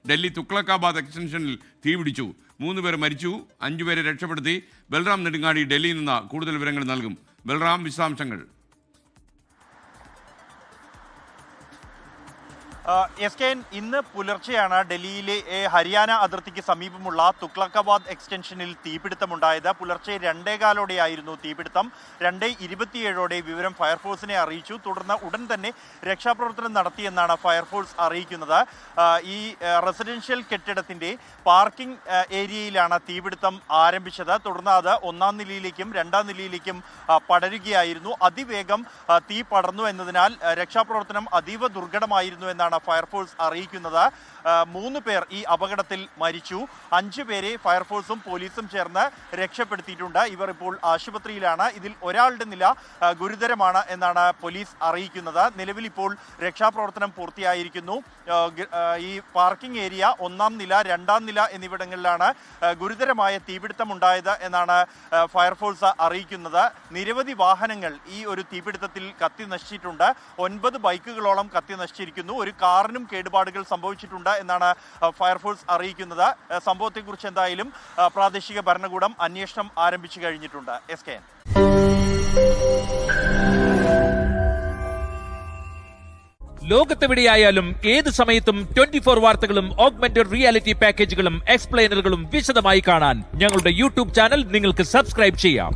ഡൽഹി തുഗ്ലക്കാബാദ് എക്സ്റ്റൻഷനിൽ തീപിടിച്ചു. 3 പേർ മരിച്ചു, 5 പേരെ രക്ഷപ്പെടുത്തി. ബൽറാം നെടുങ്ങാടി ഡൽഹിയിൽ നിന്ന് കൂടുതൽ വിവരങ്ങൾ നൽകും. ബൽറാം, വിശദാംശങ്ങൾ. ഇന്ന് പുലർച്ചെയാണ് ഡൽഹിയിലെ ഹരിയാന അതിർത്തിക്ക് സമീപമുള്ള തുഗ്ലക്കാബാദ് എക്സ്റ്റൻഷനിൽ തീപിടുത്തമുണ്ടായത്. പുലർച്ചെ 2:15 തീപിടുത്തം. 2:27 വിവരം ഫയർഫോഴ്സിനെ അറിയിച്ചു. തുടർന്ന് ഉടൻ തന്നെ രക്ഷാപ്രവർത്തനം നടത്തിയെന്നാണ് ഫയർഫോഴ്സ് അറിയിക്കുന്നത്. ഈ റെസിഡൻഷ്യൽ കെട്ടിടത്തിന്റെ പാർക്കിംഗ് ഏരിയയിലാണ് തീപിടുത്തം ആരംഭിച്ചത്. തുടർന്ന് അത് 1ാം നിലയിലേക്കും 2ാം നിലയിലേക്കും പടരുകയായിരുന്നു. അതിവേഗം തീ പടർന്നു എന്നതിനാൽ രക്ഷാപ്രവർത്തനം അതീവ ദുർഘടമായിരുന്നു എന്നാണ് ഫയർഫോഴ്സ് അറിയിക്കുന്നത്. 3 പേർ ഈ അപകടത്തിൽ മരിച്ചു. 5 പേരെ ഫയർഫോഴ്സും പോലീസും ചേർന്ന് രക്ഷപ്പെടുത്തിയിട്ടുണ്ട്. ഇവർ ഇപ്പോൾ ആശുപത്രിയിലാണ്. ഇതിൽ ഒരാളുടെ നില ഗുരുതരമാണ് എന്നാണ് പോലീസ് അറിയിക്കുന്നത്. നിലവിൽ ഇപ്പോൾ രക്ഷാപ്രവർത്തനം പൂർത്തിയായിരിക്കുന്നു. ഈ പാർക്കിംഗ് ഏരിയ 1ാം നില 2ാം നില എന്നിവിടങ്ങളിലാണ് ഗുരുതരമായ തീപിടുത്തമുണ്ടായത് എന്നാണ് ഫയർഫോഴ്സ് അറിയിക്കുന്നത്. നിരവധി വാഹനങ്ങൾ ഈ ഒരു തീപിടുത്തത്തിൽ കത്തി നശിച്ചിട്ടുണ്ട്. 9 ബൈക്കുകളോളം കത്തി നശിച്ചിരിക്കുന്നു. ഒരു കാറിനും കേടുപാടുകൾ സംഭവിച്ചിട്ടുണ്ട് എന്നാണ് ഫയർഫോഴ്സ് അറിയിക്കുന്നത്. സംഭവത്തെക്കുറിച്ച് എന്തായാലും പ്രാദേശിക ഭരണകൂടം അന്വേഷണം ആരംഭിച്ചു കഴിഞ്ഞിട്ടുണ്ട്. SKN. ലോകത്തെവിടെയായാലും ഏത് സമയത്തും 24 വാർത്തകളും ഓഗ്മെന്റഡ് റിയാലിറ്റി പാക്കേജുകളും എക്സ്പ്ലെയിനറുകളും വിശദമായി കാണാൻ ഞങ്ങളുടെ യൂട്യൂബ് ചാനൽ നിങ്ങൾക്ക് സബ്സ്ക്രൈബ് ചെയ്യാം.